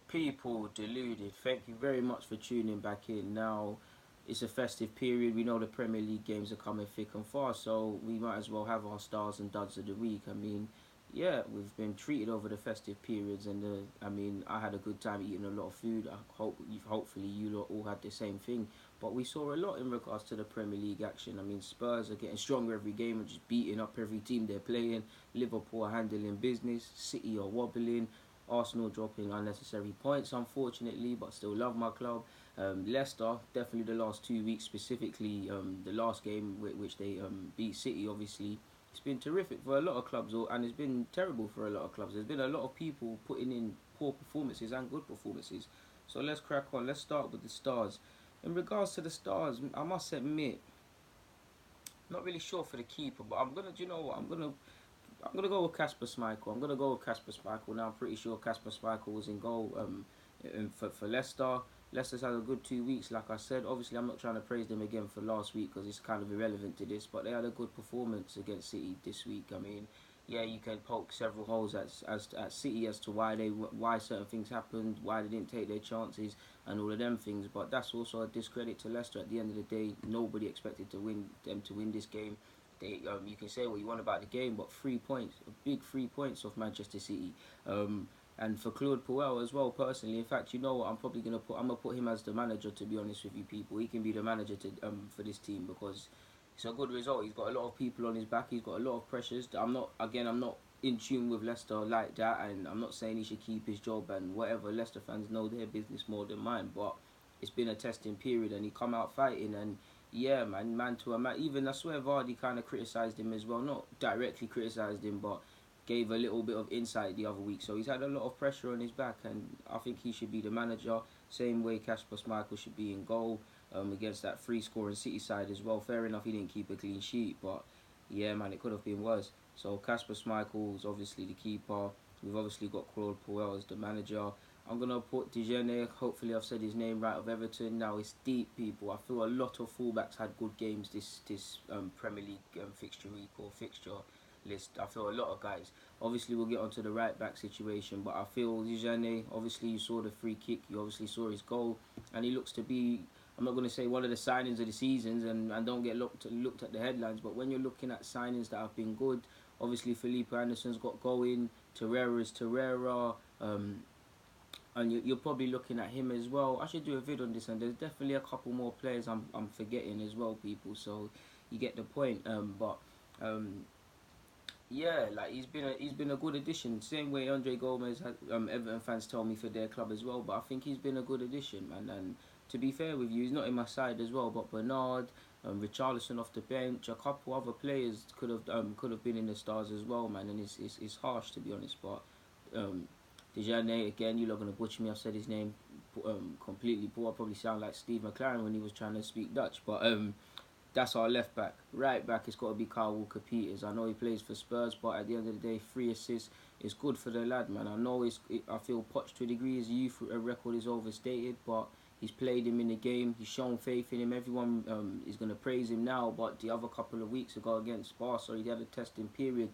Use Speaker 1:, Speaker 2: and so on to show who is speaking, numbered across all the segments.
Speaker 1: People deluded. Thank you very much for tuning back in. Now, it's a festive period. We know the Premier League games are coming thick and fast, so we might as well have our stars and duds of the week. I mean, yeah, we've been treated over the festive periods, and I mean, I had a good time eating a lot of food. Hopefully, you lot all had the same thing. But we saw a lot in regards to the Premier League action. I mean, Spurs are getting stronger every game and just beating up every team they're playing. Liverpool are handling business. City are wobbling. Arsenal dropping unnecessary points, unfortunately, but still love my club. Leicester, definitely the last 2 weeks, specifically the last game which they beat City, obviously. It's been terrific for a lot of clubs, and it's been terrible for a lot of clubs. There's been a lot of people putting in poor performances and good performances. So let's crack on. Let's start with the stars. In regards to the stars, I must admit, not really sure for the keeper, but I'm gonna. Do you know what? I'm gonna go with Casper Schmeichel. I'm gonna go with Casper Schmeichel. Now I'm pretty sure Casper Schmeichel was in goal for Leicester. Leicester's had a good 2 weeks, like I said. Obviously, I'm not trying to praise them again for last week because it's kind of irrelevant to this, but they had a good performance against City this week. I mean, yeah, you can poke several holes at City as to why certain things happened, why they didn't take their chances, and all of them things. But that's also a discredit to Leicester. At the end of the day, nobody expected them to win this game. You can say what you want about the game, but 3 points, a big 3 points off Manchester City. And for Claude Puel as well, personally. In fact, you know what? I'm gonna put him as the manager. To be honest with you, people, he can be the manager for this team because it's a good result. He's got a lot of people on his back. He's got a lot of pressures. I'm not in tune with Leicester like that, and I'm not saying he should keep his job and whatever. Leicester fans know their business more than mine, but it's been a testing period, and he come out fighting and yeah, man to a man. Even I swear Vardy kind of criticised him as well. Not directly criticised him, but gave a little bit of insight the other week. So he's had a lot of pressure on his back, and I think he should be the manager. Same way Kasper Schmeichel should be in goal against that free scoring City side as well. Fair enough, he didn't keep a clean sheet, but yeah, man, it could have been worse. So Kasper Schmeichel is obviously the keeper. We've obviously got Claude Puel as the manager. I'm going to put Digne, hopefully I've said his name right, of Everton. Now it's deep, people. I feel a lot of fullbacks had good games this Premier League fixture week or fixture list. I feel a lot of guys. Obviously we'll get onto the right back situation, but I feel Digne, obviously you saw the free kick, you obviously saw his goal, and he looks to be, I'm not going to say one of the signings of the seasons, and don't get looked at the headlines, but when you're looking at signings that have been good, obviously Felipe Anderson's got going, Torreira's Torreira, and you're probably looking at him as well. I should do a vid on this, and there's definitely a couple more players I'm forgetting as well, people. So you get the point. But yeah, like he's been a good addition. Same way Andre Gomez had Everton fans tell me for their club as well. But I think he's been a good addition, man. And to be fair with you, he's not in my side as well. But Bernard, Richarlison off the bench, a couple other players could have been in the stars as well, man. And it's harsh to be honest, but. Dejanay, again, you're not going to butcher me. I've said his name completely poor. I probably sound like Steve McLaren when he was trying to speak Dutch. But that's our left back. Right back, it's got to be Kyle Walker-Peters. I know he plays for Spurs, but at the end of the day, 3 assists is good for the lad, man. I feel Poch to a degree, his youth record is overstated, but he's played him in the game. He's shown faith in him. Everyone is going to praise him now, but the other couple of weeks ago against Barca, he had a testing period.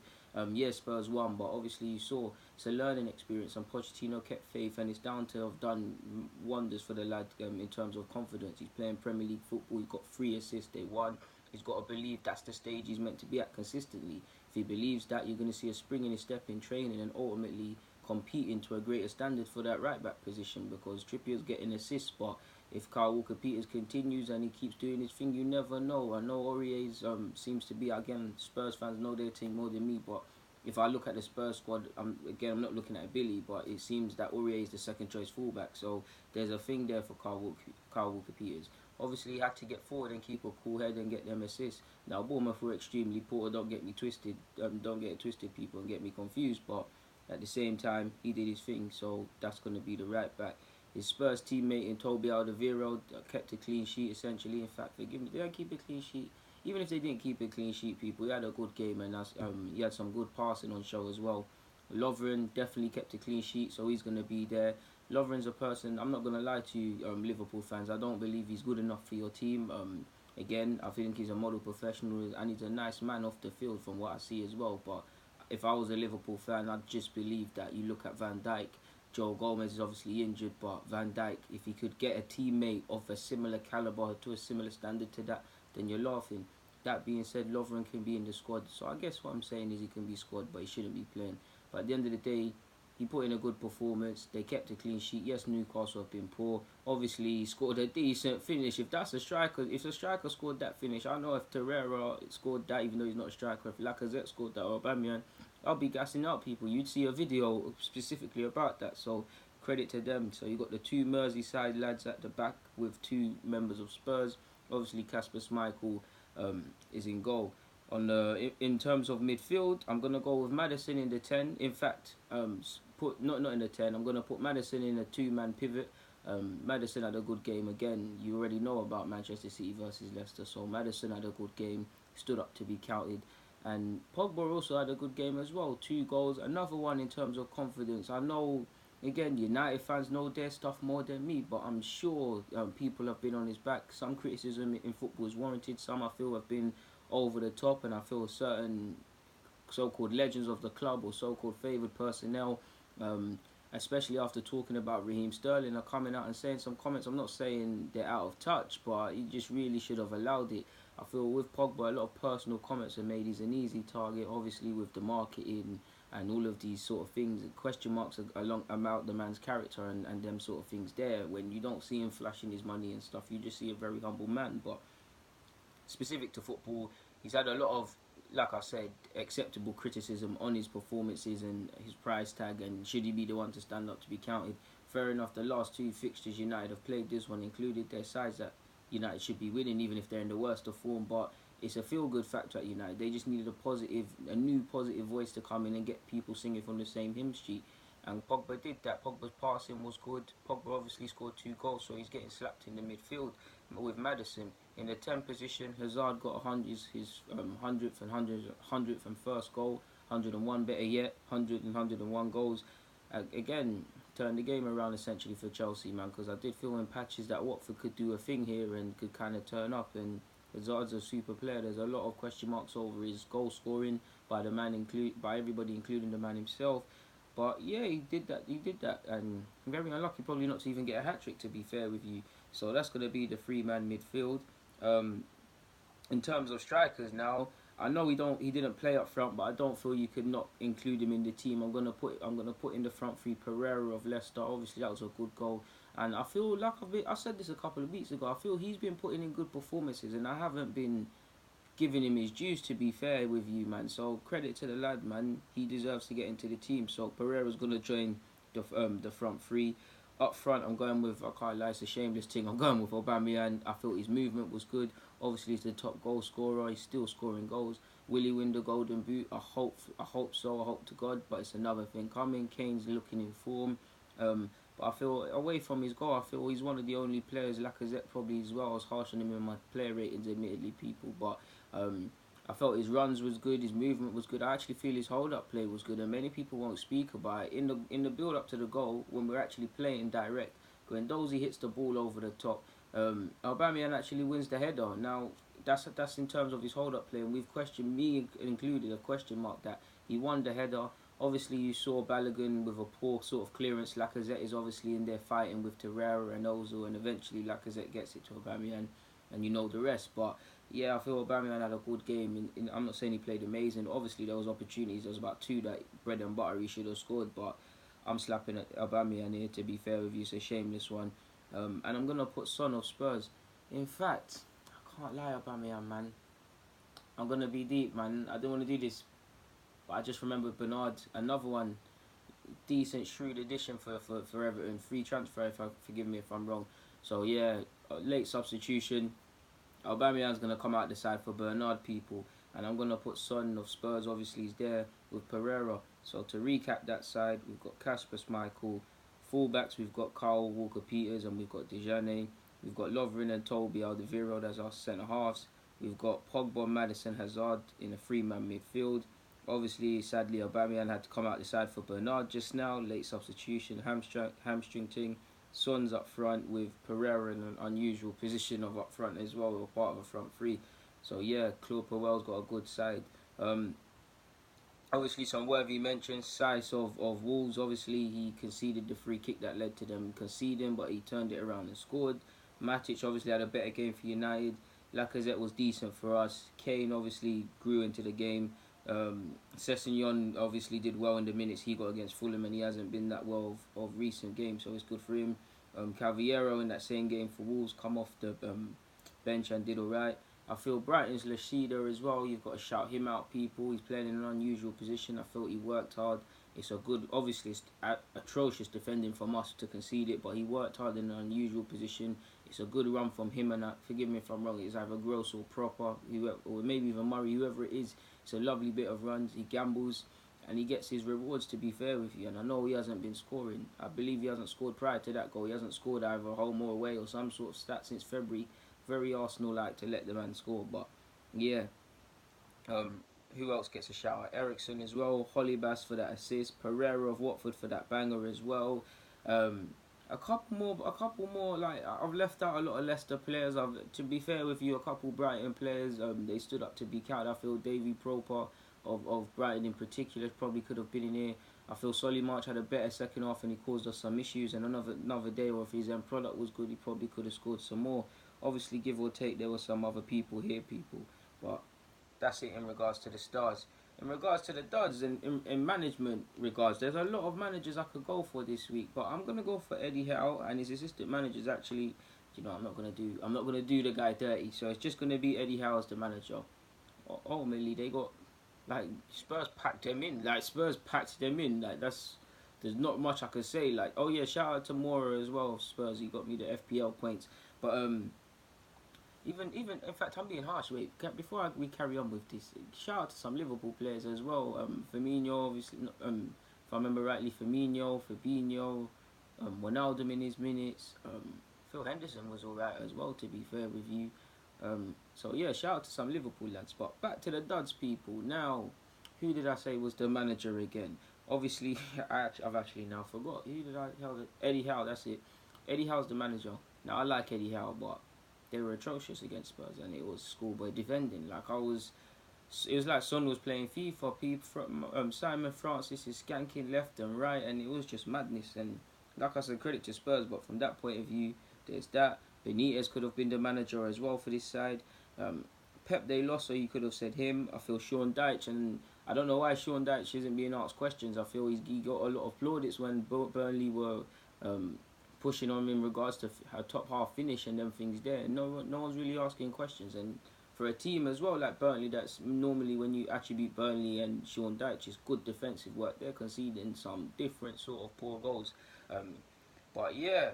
Speaker 1: Yes, Spurs won, but obviously you saw it's a learning experience, and Pochettino kept faith, and it's down to have done wonders for the lad in terms of confidence. He's playing Premier League football. He's got 3 assists. They won. He's got to believe that's the stage he's meant to be at consistently. If he believes that, you're going to see a spring in his step in training, and ultimately competing to a greater standard for that right back position, because Trippier's getting assists, but if Kyle Walker-Peters continues and he keeps doing his thing, you never know. I know Aurier's seems to be, again, Spurs fans know their team more than me, but if I look at the Spurs squad, I'm not looking at Billy, but it seems that Aurier is the second choice fullback, so there's a thing there for Kyle Walker-Peters. Obviously, he had to get forward and keep a cool head and get them assists. Now, Bournemouth were extremely poor. Don't get me twisted. Don't get it twisted, people, and get me confused. But at the same time, he did his thing, so that's going to be the right back. His Spurs teammate in Toby Alderweireld kept a clean sheet, essentially. In fact, forgive me, did I keep a clean sheet? Even if they didn't keep a clean sheet, people, he had a good game, and he had some good passing on show as well. Lovren definitely kept a clean sheet, so he's going to be there. Lovren's a person, I'm not going to lie to you, Liverpool fans, I don't believe he's good enough for your team. Again, I think he's a model professional, and he's a nice man off the field from what I see as well. But if I was a Liverpool fan, I'd just believe that you look at Van Dijk, Joe Gomez is obviously injured, but Van Dijk, if he could get a teammate of a similar caliber to a similar standard to that, then you're laughing. That being said, Lovren can be in the squad, so I guess what I'm saying is he can be squad, but he shouldn't be playing. But at the end of the day, he put in a good performance. They kept a clean sheet. Yes, Newcastle have been poor. Obviously, he scored a decent finish. If that's a striker, if a striker scored that finish, I know if Torreira scored that, even though he's not a striker, if Lacazette scored that or Aubameyang, I'll be gassing out people. You'd see a video specifically about that. So credit to them. So you got the two Merseyside lads at the back with two members of Spurs. Obviously, Kasper Schmeichel is in goal. In terms of midfield, I'm gonna go with Maddison in the 10. In fact, put not in the 10. I'm gonna put Maddison in a two-man pivot. Maddison had a good game again. You already know about Manchester City versus Leicester, so Maddison had a good game, stood up to be counted. And Pogba also had a good game as well. 2 goals, another one in terms of confidence. I know, again, United fans know their stuff more than me, but I'm sure people have been on his back. Some criticism in football is warranted. Some I feel have been over the top, and I feel certain so-called legends of the club or so-called favoured personnel, especially after talking about Raheem Sterling, are coming out and saying some comments. I'm not saying they're out of touch, but he just really should have allowed it. I feel with Pogba, a lot of personal comments are made. He's an easy target, obviously, with the marketing and all of these sort of things. Question marks about the man's character and them sort of things there. When you don't see him flashing his money and stuff, you just see a very humble man. But specific to football, he's had a lot of, like I said, acceptable criticism on his performances and his price tag, and should he be the one to stand up to be counted. Fair enough, the last 2 fixtures United have played, this one included, their sides that United should be winning even if they're in the worst of form, but it's a feel-good factor at United. They just needed a new positive voice to come in and get people singing from the same hymn sheet. And Pogba did that. Pogba's passing was good. Pogba obviously scored 2 goals, so he's getting slapped in the midfield with Maddison. In the 10 position, Hazard got his 100th and first goal, 101 better yet, 101 goals. Again, turned the game around essentially for Chelsea, man, because I did feel in patches that Watford could do a thing here and could kind of turn up, and Hazard's a super player. There's a lot of question marks over his goal scoring by everybody, including the man himself. But yeah, he did that, and very unlucky probably not to even get a hat-trick, to be fair with you. So that's going to be the 3-man midfield. In terms of strikers now, I know he didn't play up front, but I don't feel you could not include him in the team. I'm gonna put in the front 3 Pereira of Leicester. Obviously that was a good goal, and I feel like I said this a couple of weeks ago. I feel he's been putting in good performances, and I haven't been giving him his dues, to be fair with you, man. So credit to the lad, man. He deserves to get into the team. So Pereira's gonna join the front 3. Up front, I'm going with, I can't lie, it's a shameless thing, I'm going with Aubameyang. I felt his movement was good. Obviously, he's the top goal scorer. He's still scoring goals. Will he win the Golden Boot? I hope so. I hope to God. But it's another thing coming. Kane's looking in form. But I feel, away from his goal, I feel he's one of the only players, Lacazette probably as well. I was harsh on him in my player ratings, admittedly, people. But I felt his runs was good, his movement was good. I actually feel his hold-up play was good, and many people won't speak about it. In the build-up to the goal, when we're actually playing direct, when Dozy hits the ball over the top, Aubameyang actually wins the header. Now, that's in terms of his hold-up play, and we've questioned, me included, a question mark that he won the header. Obviously, you saw Balogun with a poor sort of clearance. Lacazette is obviously in there fighting with Torreira and Ozil, and eventually Lacazette gets it to Aubameyang, and you know the rest. But yeah, I feel Aubameyang had a good game. I'm not saying he played amazing. Obviously, there was opportunities. There was about 2 that bread and butter he should have scored, but I'm slapping at Aubameyang here, to be fair with you. It's a shameless one. And I'm going to put Son of Spurs. In fact, I can't lie, Aubameyang, man. I'm going to be deep, man. I don't want to do this, but I just remembered Bernard. Another one, decent, shrewd addition for Everton. Free transfer, forgive me if I'm wrong. So yeah, late substitution. Aubameyang's going to come out the side for Bernard, people. And I'm going to put Son of Spurs, obviously he's there, with Pereira. So to recap that side, we've got Kasper Schmeichel. Fullbacks, we've got Kyle Walker-Peters and we've got Dejane. We've got Lovren and Toby Alderweireld as our centre-halves. We've got Pogba, Maddison, Hazard in a 3-man midfield. Obviously, sadly, Aubameyang had to come out the side for Bernard just now. Late substitution, hamstring thing. Son's up front with Pereira in an unusual position of up front as well, or part of a front 3. So yeah, Claude Puel's got a good side. Obviously, some worthy mentions. Size of Wolves. Obviously, he conceded the free kick that led to them conceding, but he turned it around and scored. Matic obviously had a better game for United. Lacazette was decent for us. Kane obviously grew into the game. Sessegnon obviously did well in the minutes he got against Fulham, and he hasn't been that well of recent games, so it's good for him. Cavallero in that same game for Wolves come off the bench and did alright. I feel Brighton's Lashida as well. You've got to shout him out, people. He's playing in an unusual position. I felt he worked hard. It's a good, obviously, it's atrocious defending from us to concede it, but he worked hard in an unusual position. It's a good run from him, and forgive me if I'm wrong, it's either Gross or Proper, or maybe even Murray, whoever it is. It's a lovely bit of runs. He gambles, and he gets his rewards, to be fair with you. And I know he hasn't been scoring. I believe he hasn't scored prior to that goal. He hasn't scored either home or away or some sort of stat since February. Very Arsenal-like to let the man score, but yeah. Who else gets a shout out? Ericsson as well. Hollybass for that assist. Pereira of Watford for that banger as well. A couple more. Like I've left out a lot of Leicester players. To be fair with you, a couple Brighton players. They stood up to be counted. I feel Davy Proper of Brighton in particular probably could have been in here. I feel Solly March had a better second half and he caused us some issues. And another day, or if his end product was good, he probably could have scored some more. Obviously, give or take, there were some other people here, but that's it in regards to the stars. In regards to the duds and in management regards, there's a lot of managers I could go for this week, but I'm gonna go for Eddie Howe and his assistant managers. Actually, you know, I'm not gonna do the guy dirty. So it's just gonna be Eddie Howe as the manager. Ultimately, they got like Spurs packed them in. Like Spurs packed them in. Like there's not much I could say. Like, oh yeah, shout out to Mora as well. Spurs, he got me the FPL points, but even in fact, I'm being harsh. Wait, before we carry on with this, shout out to some Liverpool players as well. Firmino, obviously. If I remember rightly, Firmino, Fabinho, Wijnaldum in his minutes. Phil Henderson was alright as well. To be fair with you. So yeah, shout out to some Liverpool lads. But back to the duds, people. Now, who did I say was the manager again? Obviously, I've actually now forgot. Who did I tell? Eddie Howe. That's it. Eddie Howe's the manager. Now I like Eddie Howe, but they were atrocious against Spurs, and it was schoolboy defending. It was like Son was playing FIFA. People, Simon Francis is skanking left and right, and it was just madness. And like I said, credit to Spurs, but from that point of view, there's that. Benitez could have been the manager as well for this side. Pep they lost, so you could have said him. I feel Sean Dyche, and I don't know why Sean Dyche isn't being asked questions. I feel he got a lot of plaudits when Burnley were pushing on in regards to how top half finish and them things there. No one's really asking questions. And for a team as well like Burnley, that's normally when you actually beat Burnley and Sean Dyche, is good defensive work. They're conceding some different sort of poor goals. But yeah,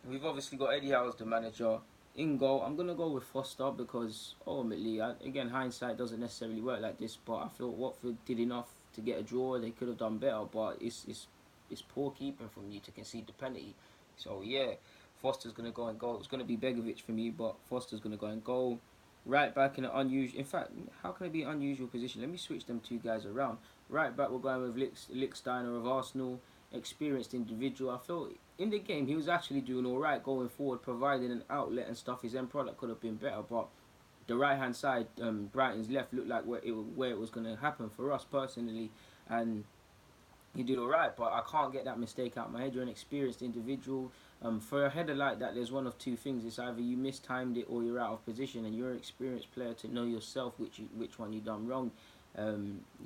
Speaker 1: we've obviously got Eddie Howe as the manager. In goal, I'm going to go with Foster because ultimately, again, hindsight doesn't necessarily work like this, but I feel Watford did enough to get a draw. They could have done better, but it's poor keeping from you to concede the penalty. So yeah, Foster's going to go and goal. It's going to be Begovic for me, but Foster's going to go and goal. Right back in an unusual... In fact, how can it be an unusual position? Let me switch them two guys around. Right back, we're going with Lichtsteiner of Arsenal. Experienced individual. I feel in the game he was actually doing alright going forward, providing an outlet and stuff. His end product could have been better, but the right hand side, Brighton's left, looked like where it was going to happen for us personally, and he did alright. But I can't get that mistake out of my head. You're an experienced individual. For a header like that, there's one of two things. It's either you mistimed it or you're out of position, and you're an experienced player to know yourself which one you done wrong.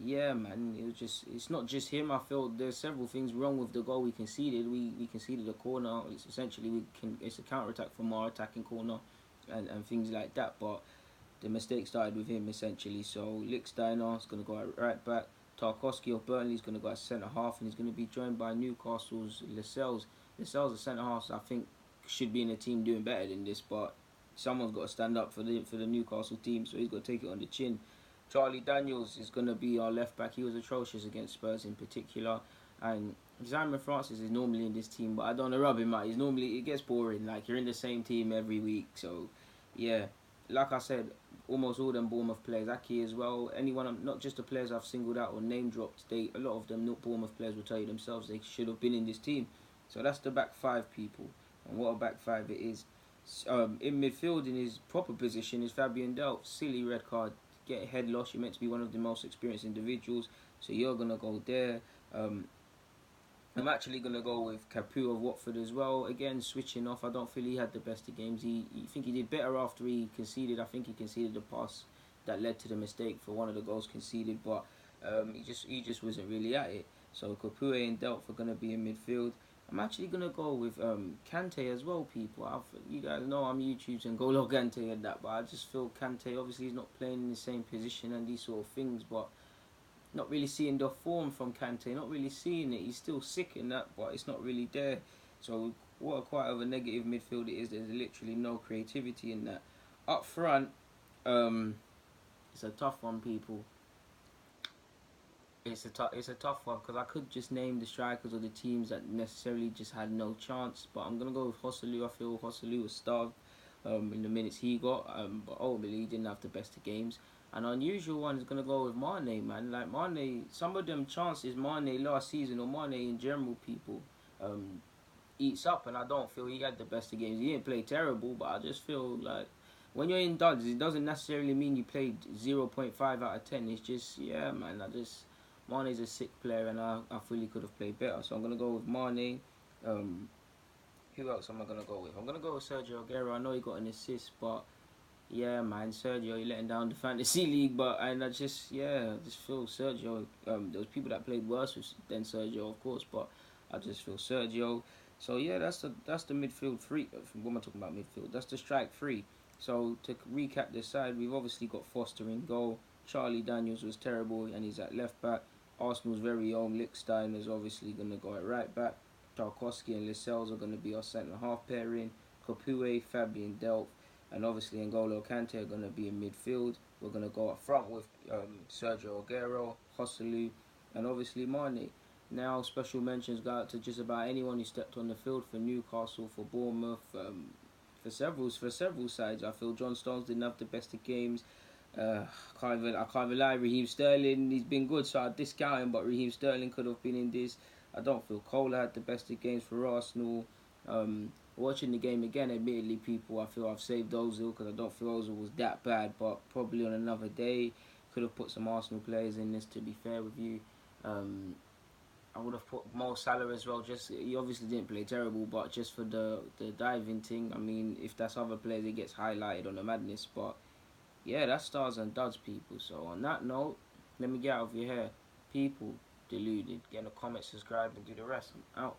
Speaker 1: Yeah, man, it's not just him. I feel there's several things wrong with the goal we conceded. We conceded a corner. It's essentially it's a counter attack from our attacking corner, and things like that. But the mistake started with him essentially. So Lichtsteiner is going to go right back. Tarkowski of Burnley is going to go at centre half, and he's going to be joined by Newcastle's Lascelles. Lascelles, the centre half, I think should be in a team doing better than this, but someone's got to stand up for the Newcastle team, so he's got to take it on the chin. Charlie Daniels is going to be our left back. He was atrocious against Spurs in particular. And Simon Francis is normally in this team, but I don't want to rub him out. It gets boring. Like, you're in the same team every week. So, yeah. Like I said, almost all them Bournemouth players, Aki as well. Anyone, not just the players I've singled out or name dropped, a lot of them Bournemouth players will tell you themselves they should have been in this team. So that's the back five, people. And what a back five it is. In midfield, in his proper position, is Fabian Delph. Silly red card. Get a head loss. You're meant to be one of the most experienced individuals. So you're gonna go there. Um, I'm actually gonna go with Capu of Watford as well. Again, switching off. I don't feel he had the best of games. He think he did better after he conceded. I think he conceded the pass that led to the mistake for one of the goals conceded, but he just wasn't really at it. So Capu and Delph are gonna be in midfield. I'm actually gonna go with Kante as well, people. You guys know I'm YouTube's and Golo Kante and that, but I just feel Kante obviously he's not playing in the same position and these sort of things, but not really seeing the form from Kante, not really seeing it. He's still sick in that, but it's not really there. So what a quite of a negative midfield it is. There's literally no creativity in that. Up front, it's a tough one, people. It's a tough one because I could just name the strikers or the teams that necessarily just had no chance. But I'm gonna go with Hosselu. I feel Hosselu was starved in the minutes he got, but ultimately he didn't have the best of games. An unusual one is gonna go with Mane, man. Like Mane, some of them chances Mane last season or Mane in general, people um, eats up, and I don't feel he had the best of games. He didn't play terrible, but I just feel like when you're in duds, it doesn't necessarily mean you played 0.5 out of 10. It's just, yeah, man, Mane's a sick player, and I feel he could have played better. So I'm going to go with Mane. Um, who else am I going to go with? I'm going to go with Sergio Aguero. I know he got an assist, but yeah, man, Sergio, he letting down the fantasy league, but and I just feel Sergio. There was people that played worse than Sergio, of course, but I just feel Sergio. So yeah, that's the midfield three. What am I talking about midfield? That's the strike three. So to recap this side, we've obviously got Foster in goal. Charlie Daniels was terrible, and he's at left back. Arsenal's very own Lichtstein is obviously going to go at right back. Tarkowski and Lascelles are going to be our centre half pairing. Kopue, Fabian Delph, and obviously N'Golo Kante are going to be in midfield. We're going to go up front with Sergio Aguero, Joselu, and obviously Mane. Now, special mentions go out to just about anyone who stepped on the field for Newcastle, for Bournemouth, for several sides. I feel John Stones didn't have the best of games. I can't even lie. Raheem Sterling, he's been good, so I discount him. But Raheem Sterling could have been in this. I don't feel Cole had the best of games for Arsenal. Watching the game again, admittedly, people, I feel I've saved Ozil because I don't feel Ozil was that bad. But probably on another day, could have put some Arsenal players in this. To be fair with you, I would have put Mo Salah as well. Just he obviously didn't play terrible, but just for the diving thing. I mean, if that's other players, it gets highlighted on the madness. But yeah, that's stars and duds, people. So on that note, let me get out of your hair. People, deluded. Get in the comments, subscribe, and do the rest. I'm out.